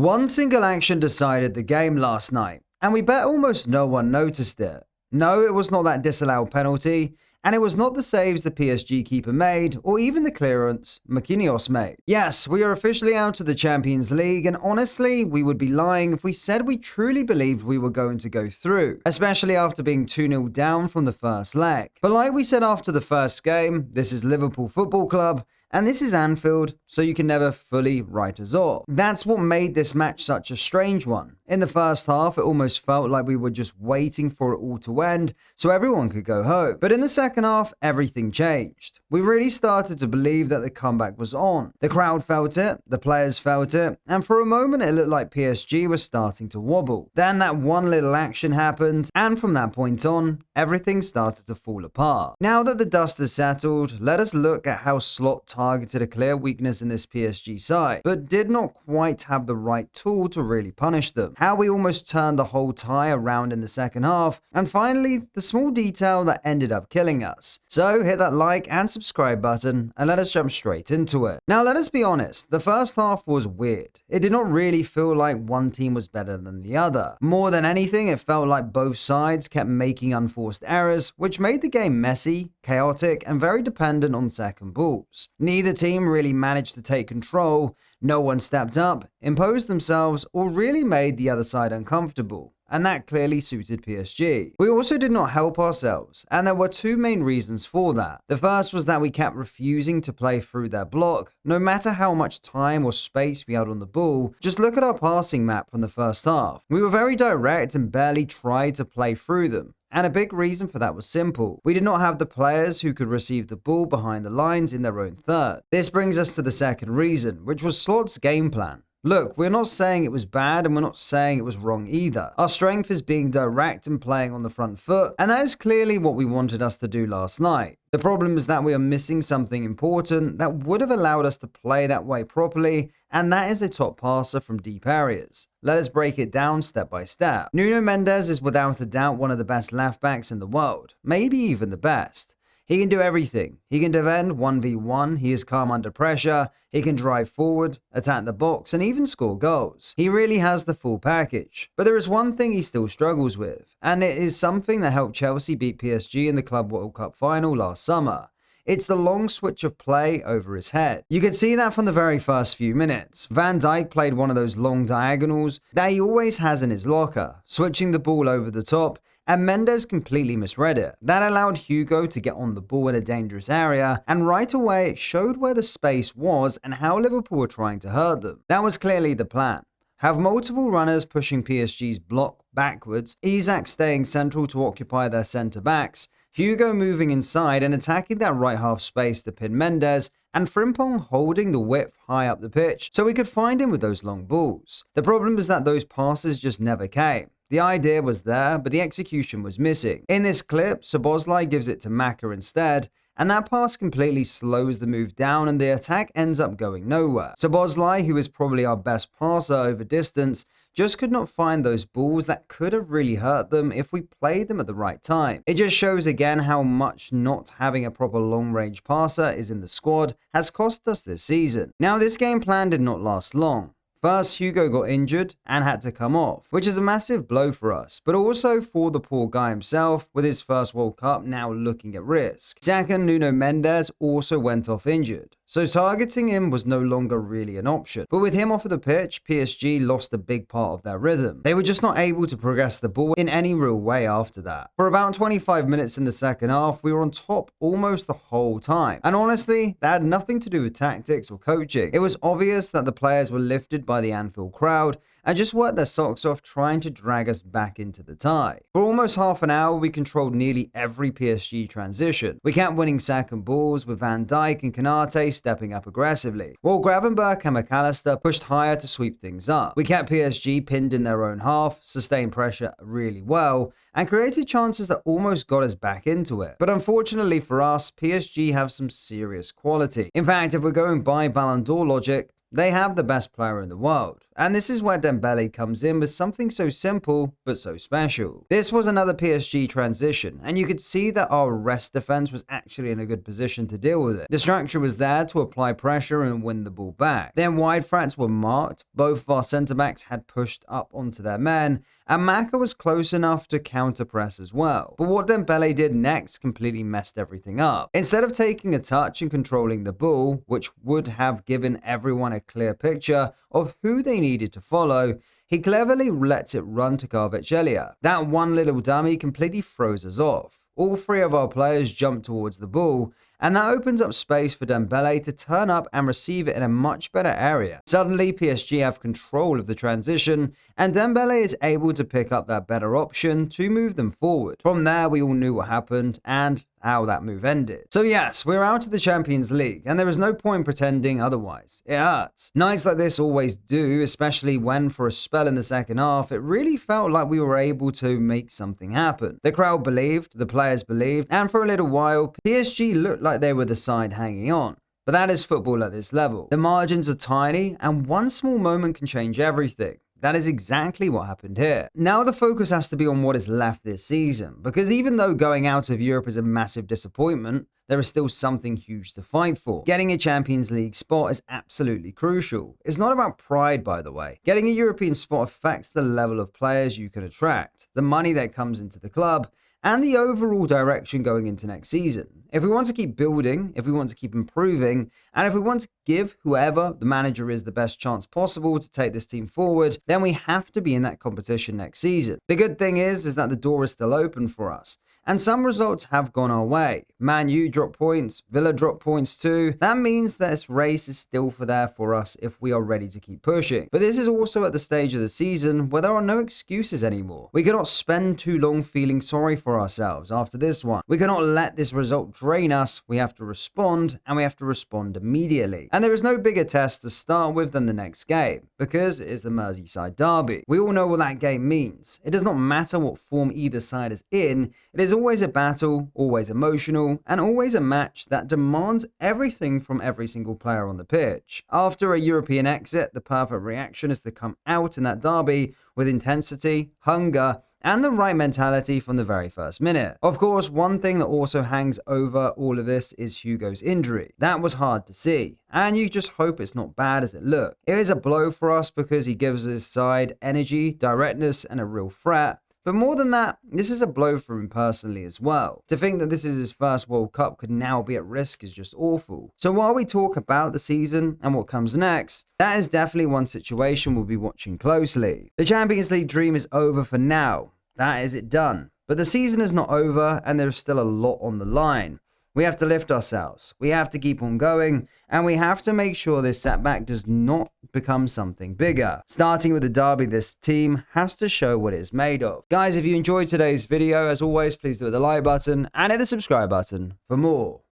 One single action decided the game last night, and we bet almost no one noticed it. No, it was not that disallowed penalty, and it was not the saves the PSG keeper made, or even the clearance Marquinhos made. Yes, we are officially out of the Champions League, and honestly, we would be lying if we said we truly believed we were going to go through, especially after being 2-0 down from the first leg. But like we said after the first game, this is Liverpool Football Club, and this is Anfield, so you can never fully write us off. That's what made this match such a strange one. In the first half, it almost felt like we were just waiting for it all to end so everyone could go home. But in the second half, everything changed. We really started to believe that the comeback was on. The crowd felt it, the players felt it, and for a moment it looked like PSG was starting to wobble. Then that one little action happened, and from that point on, everything started to fall apart. Now that the dust has settled, let us look at how Slot targeted a clear weakness in this PSG side, but did not quite have the right tool to really punish them. How we almost turned the whole tie around in the second half, and finally, the small detail that ended up killing us. So hit that like and subscribe button, and let us jump straight into it. Now let us be honest, the first half was weird. It did not really feel like one team was better than the other. More than anything, it felt like both sides kept making unforced errors, which made the game messy, chaotic, and very dependent on second balls. Neither team really managed to take control, no one stepped up, imposed themselves, or really made the other side uncomfortable. And that clearly suited PSG. We also did not help ourselves, and there were two main reasons for that. The first was that we kept refusing to play through their block, no matter how much time or space we had on the ball. Just look at our passing map from the first half. We were very direct and barely tried to play through them. And a big reason for that was simple. We did not have the players who could receive the ball behind the lines in their own third. This brings us to the second reason, which was Slot's game plan. Look, we're not saying it was bad and we're not saying it was wrong either. Our strength is being direct and playing on the front foot, and that is clearly what we wanted us to do last night. The problem is that we are missing something important that would have allowed us to play that way properly, and that is a top passer from deep areas. Let us break it down step by step. Nuno Mendes is without a doubt one of the best left backs in the world, maybe even the best. He can do everything. He can defend 1v1, he is calm under pressure, he can drive forward, attack the box, and even score goals. He really has the full package. But there is one thing he still struggles with, and it is something that helped Chelsea beat PSG in the Club World Cup final last summer. It's the long switch of play over his head. You could see that from the very first few minutes. Van Dijk played one of those long diagonals that he always has in his locker, switching the ball over the top, and Mendes completely misread it. That allowed Hugo to get on the ball in a dangerous area, and right away it showed where the space was and how Liverpool were trying to hurt them. That was clearly the plan. Have multiple runners pushing PSG's block backwards, Isak staying central to occupy their centre-backs, Hugo moving inside and attacking that right half space to pin Mendes, and Frimpong holding the width high up the pitch so we could find him with those long balls. The problem is that those passes just never came. The idea was there, but the execution was missing. In this clip, Szoboszlai gives it to Maka instead, and that pass completely slows the move down and the attack ends up going nowhere. Szoboszlai, who is probably our best passer over distance, just could not find those balls that could have really hurt them if we played them at the right time. It just shows again how much not having a proper long-range passer is in the squad has cost us this season. Now, this game plan did not last long. First, Hugo got injured and had to come off, which is a massive blow for us, but also for the poor guy himself, with his first World Cup now looking at risk. Second, Nuno Mendes also went off injured, so targeting him was no longer really an option. But with him off of the pitch, PSG lost a big part of their rhythm. They were just not able to progress the ball in any real way after that. For about 25 minutes in the second half, we were on top almost the whole time. And honestly, that had nothing to do with tactics or coaching. It was obvious that the players were lifted by the Anfield crowd and just worked their socks off trying to drag us back into the tie. For almost half an hour, we controlled nearly every PSG transition. We kept winning second balls with Van Dijk and Konate stepping up aggressively, while Gravenberch and McAllister pushed higher to sweep things up. We kept PSG pinned in their own half, sustained pressure really well, and created chances that almost got us back into it. But unfortunately for us, PSG have some serious quality. In fact, if we're going by Ballon d'Or logic, They have the best player in the world, and this is where Dembele comes in with something so simple but so special. This was another PSG transition, and you could see that our rest defense was actually in a good position to deal with it. The structure was there to apply pressure and win the ball back. Then wide threats were marked, both of our centre-backs had pushed up onto their men, and Maka was close enough to counter-press as well. But what Dembele did next completely messed everything up. Instead of taking a touch and controlling the ball, which would have given everyone a clear picture of who they needed to follow, he cleverly lets it run to Kvaratskhelia. That one little dummy completely throws us off. All three of our players jump towards the ball, and that opens up space for Dembele to turn up and receive it in a much better area. Suddenly, PSG have control of the transition, and Dembele is able to pick up that better option to move them forward. From there, we all knew what happened and how that move ended. So yes, we're out of the Champions League, and there is no point pretending otherwise. It hurts. Nights like this always do, especially when for a spell in the second half, it really felt like we were able to make something happen. The crowd believed, the players believed, and for a little while, PSG looked like they were the side hanging on. But that is football at this level. The margins are tiny, and one small moment can change everything. That is exactly what happened here. Now the focus has to be on what is left this season, because even though going out of Europe is a massive disappointment, there is still something huge to fight for. Getting a Champions League spot is absolutely crucial. It's not about pride, by the way. Getting a European spot affects the level of players you can attract, the money that comes into the club, and the overall direction going into next season. If we want to keep building, if we want to keep improving, and if we want to give whoever the manager is the best chance possible to take this team forward, then we have to be in that competition next season. The good thing is that the door is still open for us. And some results have gone our way. Man U dropped points, Villa dropped points too. That means that this race is still there for us if we are ready to keep pushing. But this is also at the stage of the season where there are no excuses anymore. We cannot spend too long feeling sorry for ourselves after this one. We cannot let this result drain us. We have to respond, and we have to respond immediately. And there is no bigger test to start with than the next game, because it is the Merseyside derby. We all know what that game means. It does not matter what form either side is in. It is always a battle, always emotional, and always a match that demands everything from every single player on the pitch. After a European exit, the perfect reaction is to come out in that derby with intensity, hunger, and the right mentality from the very first minute. Of course, one thing that also hangs over all of this is Hugo's injury. That was hard to see, and you just hope it's not bad as it looked. It is a blow for us because he gives his side energy, directness, and a real threat. But more than that, this is a blow for him personally as well. To think that this is his first World Cup could now be at risk is just awful. So while we talk about the season and what comes next, that is definitely one situation we'll be watching closely. The Champions League dream is over for now. That is it done. But the season is not over, and there's still a lot on the line. We have to lift ourselves, we have to keep on going, and we have to make sure this setback does not become something bigger. Starting with the derby, this team has to show what it is made of. Guys, if you enjoyed today's video, as always, please do hit the like button and hit the subscribe button for more.